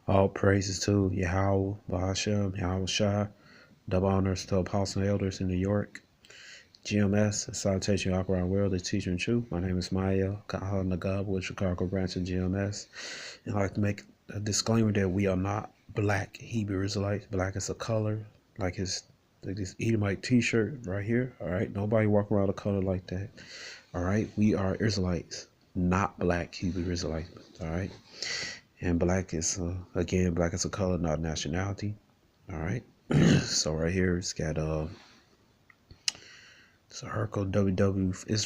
All praises to Yahweh, Bahashem, Yahweh Shai, double honors to Apostle and Elders in New York. GMS, a salutation all around world, the teacher and truth. My name is Maya Kahal Nagab with Chicago branch of GMS. And I'd like to make a disclaimer that we are not black Hebrew Israelites. Black is a color, like this Edomite t-shirt right here. All right. Nobody walk around a color like that. All right. We are Israelites, not black Hebrew Israelites. All right. And black is, again, black is a color, not nationality. All right. So right here, it's got this article this article is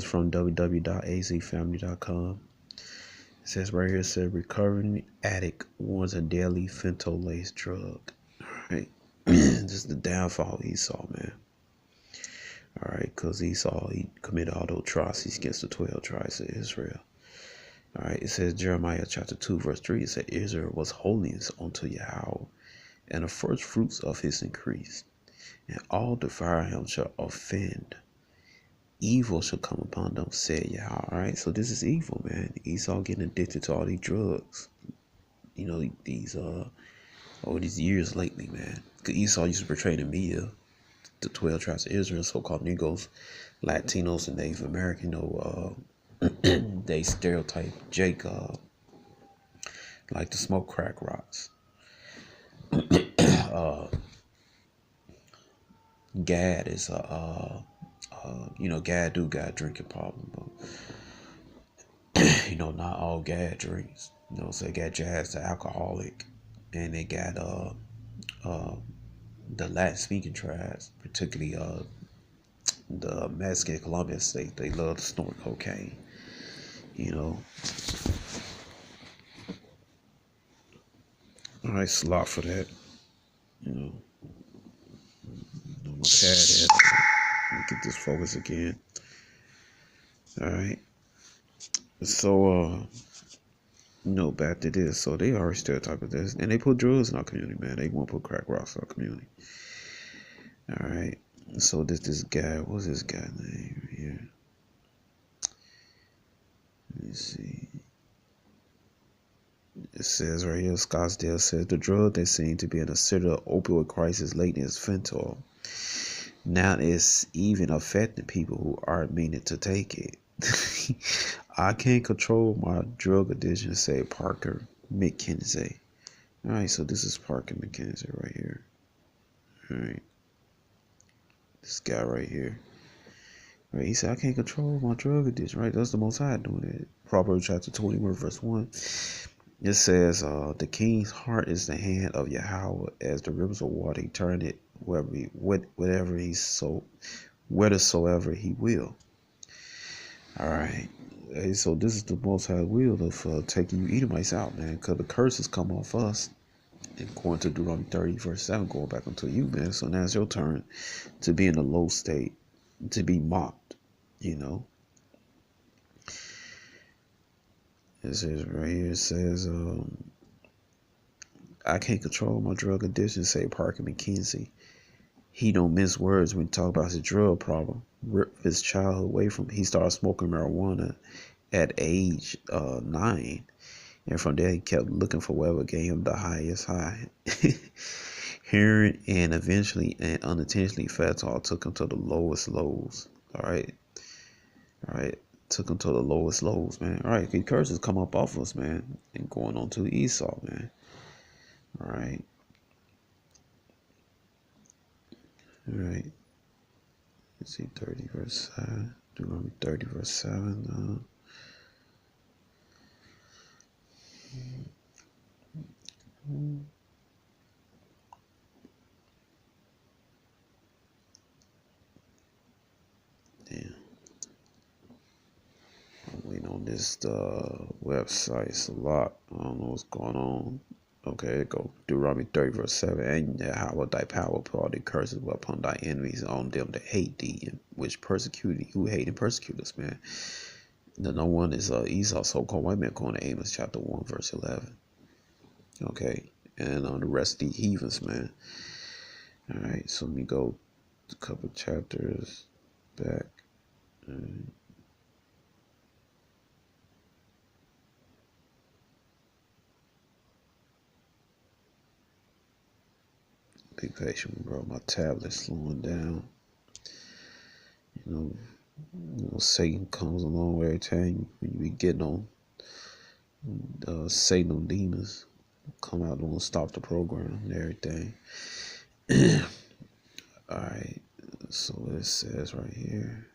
from www.azfamily.com. It says right here, it says recovering addict warns a deadly fentanyl laced drug. All right. This is the downfall of Esau, man. All right, because Esau, he committed all those atrocities against the 12 tribes of Israel. All right, it says Jeremiah chapter 2, verse 3, it said Israel was holiness unto Yahweh, and the first fruits of his increase. And all devour him shall offend. Evil shall come upon them, said Yahweh. All right, so this is evil, man. Esau getting addicted to all these drugs. You know, these over these years lately, man. Because Esau used to portray the media, the 12 tribes of Israel, so-called Negroes, Latinos, and Native American. They stereotype Jacob like to smoke crack rocks. Gad is Gad do got a drinking problem, but not all Gad drinks. So they got Jazz the alcoholic, and they got the Latin speaking tribes, particularly the Mexican Colombian state. They love to snort cocaine. All right, slot for that. I'm gonna pad that. Let me get this focus again. All right. So back to this. So they are a stereotype of this, and they put drugs in our community, man. They won't put crack rocks in our community. All right. So this guy, what's this guy name here? Let me see. It says right here, Scottsdale says the drug that seemed to be in a severe opioid crisis lately is fentanyl. Now it's even affecting people who aren't meaning to take it. I can't control my drug addiction, said Parker McKenzie. All right, so this is Parker McKenzie right here. All right, this guy right here. Right, he said, I can't control my drug addiction. Right, that's the Most High doing it. Proverbs chapter 21, verse 1. It says, the king's heart is the hand of Yahweh, as the rivers of water. He turned it whithersoever he will. All right. Hey, so this is the Most High will of taking you Edomites out, man, because the curses come off us. And according to Deuteronomy 30, verse 7, going back onto you, man. So now it's your turn to be in a low state, to be mocked, It says right here, it says, I can't control my drug addiction, say Parker McKenzie. He don't mince words when he talk about his drug problem. Ripped his childhood away from him. He started smoking marijuana at age 9. And from there, he kept looking for whatever gave him the highest high. Hearing and eventually and unintentionally, fentanyl took him to the lowest lows. All right. Took him to the lowest lows, man. All right. The curses come up off us, man. And going on to Esau, man. All right. Let's see, 30 verse 7. Deuteronomy 30 verse 7. Damn. I'm waiting on this website. It's a lot. I don't know what's going on. Okay, here go. Deuteronomy 30 verse 7. And Yahweh thy power put all the curses upon thy enemies, on them that hate thee, and which persecute thee, who hate and persecute us, man. The no one is Esau, so-called white man, according to Amos chapter 1 verse 11. Okay, and on the rest of the heathens, man. All right, so let me go a couple chapters back. Be patient, bro. My tablet's slowing down. Satan comes along every time when you be getting on Satan demons come out and stop the program and everything. All right, so it says right here.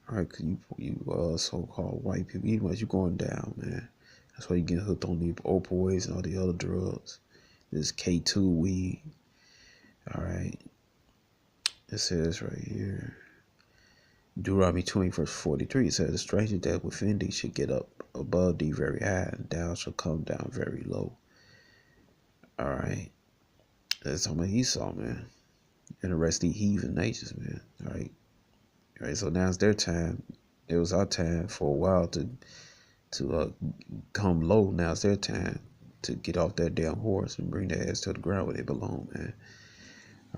All right, you so-called white people, you going down, man. That's why you get hooked on the opioids and all the other drugs. This K2 weed. All right, it says right here. Deuteronomy 20 verse 43, it says, the stranger that within thee should get up above thee very high, and thou shalt come down very low. All right. That's talking about Esau, man. And the rest of the heathen nations, man. All right. All right. So now it's their time. It was our time for a while to come low. Now it's their time to get off that damn horse and bring their ass to the ground where they belong, man.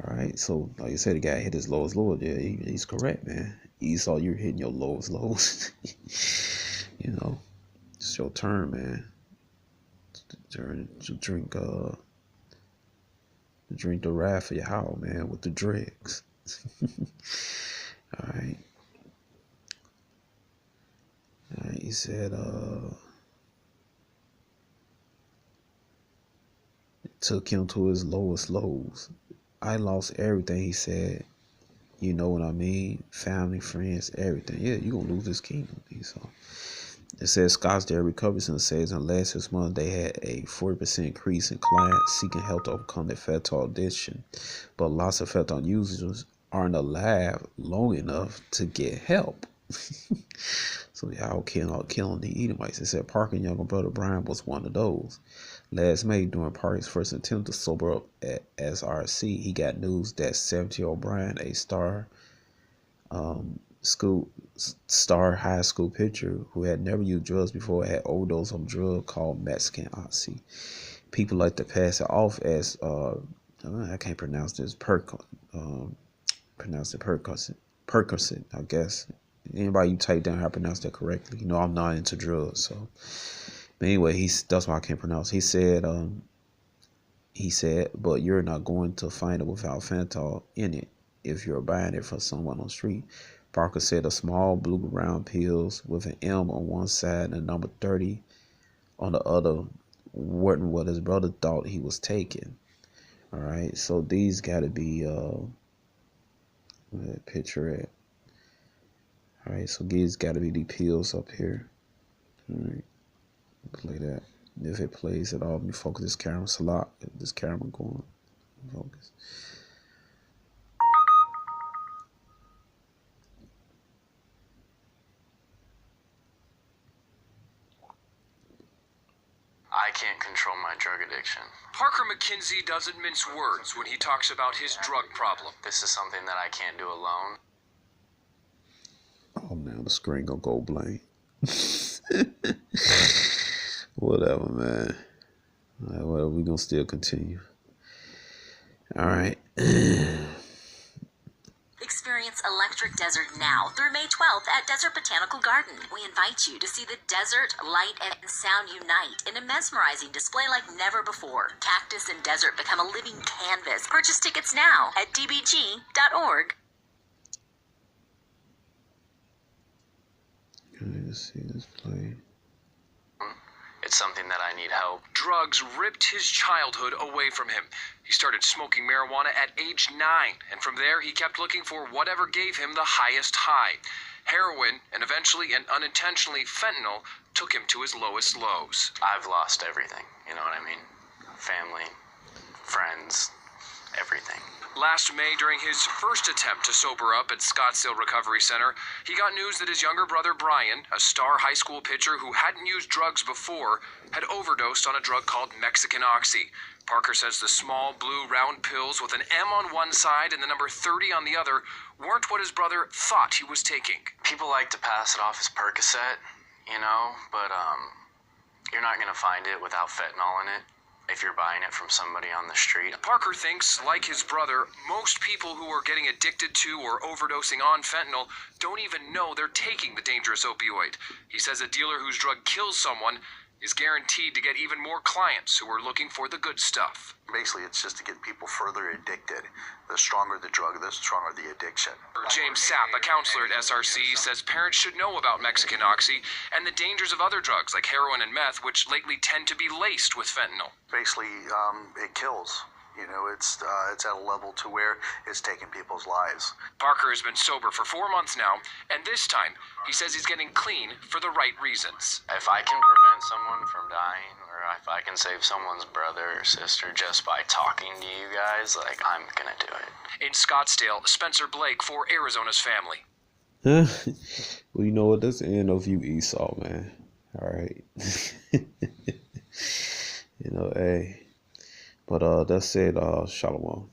All right. So like I said, the guy hit his lowest low. Yeah, he's correct, man. Esau, you're hitting your lowest lows. It's your turn, man. To drink the wrath of Yahweh, man, with the dregs. All right. He said, took him to his lowest lows. I lost everything, he said. You know what I mean? Family, friends, everything. Yeah, you're going to lose this kingdom, Esau. It says Scottsdale recovers and says in the last 6 months they had a 40% increase in clients seeking help to overcome their fentanyl addiction. But lots of fentanyl users aren't alive long enough to get help. So y'all killing the Edomites. It said Parker's younger brother Brian was one of those. Last May, during Parker's first attempt to sober up at SRC, he got news that 70-year-old Brian, a star high school pitcher who had never used drugs before, had overdosed on a drug called Mexican Oxy. People like to pass it off as I can't pronounce this, Percocet, I guess. Anybody you type down how to pronounce that correctly? I'm not into drugs, so. But anyway, that's why I can't pronounce. He said, but you're not going to find it without fentanyl in it if you're buying it from someone on the street. Parker said a small blue round pills with an M on one side and a number 30 on the other weren't what his brother thought he was taking. All right, so these got to be picture it. All right, so these got to be the pills up here. All right, play that. If it plays at all, let me focus this camera. It's a lot. This camera going. Focus. I can't control my drug addiction. Parker McKenzie doesn't mince words when he talks about his drug problem. This is something that I can't do alone. Oh, now the screen gonna go blank. Whatever, man. All right, well, we're gonna still continue. All right. Experience Electric Desert now through May 12th at Desert Botanical Garden. We invite you to see the desert, light, and sound unite in a mesmerizing display like never before. Cactus and desert become a living canvas. Purchase tickets now at dbg.org. Let's see this play. It's something that I need help. Drugs ripped his childhood away from him. He started smoking marijuana at age 9, and from there he kept looking for whatever gave him the highest high. Heroin, and eventually and unintentionally fentanyl, took him to his lowest lows. I've lost everything, you know what I mean? Family, friends, everything. Last May, during his first attempt to sober up at Scottsdale Recovery Center, he got news that his younger brother Brian, a star high school pitcher who hadn't used drugs before, had overdosed on a drug called Mexican Oxy. Parker says the small blue round pills with an M on one side and the number 30 on the other weren't what his brother thought he was taking. People like to pass it off as Percocet, but you're not going to find it without fentanyl in it if you're buying it from somebody on the street. Parker thinks, like his brother, most people who are getting addicted to or overdosing on fentanyl don't even know they're taking the dangerous opioid. He says a dealer whose drug kills someone is guaranteed to get even more clients who are looking for the good stuff. Basically, it's just to get people further addicted. The stronger the drug, the stronger the addiction. James Sapp, a counselor at SRC, says parents should know about Mexican Oxy and the dangers of other drugs like heroin and meth, which lately tend to be laced with fentanyl. Basically, it kills. You know, it's at a level to where it's taking people's lives. Parker has been sober for 4 months now, and this time, he says he's getting clean for the right reasons. If I can prevent someone from dying, or if I can save someone's brother or sister just by talking to you guys, like, I'm gonna do it. In Scottsdale, Spencer Blake for Arizona's Family. Well, you know what? That's the end of you, Esau, man. All right. You know, hey. But that's it. Shalom.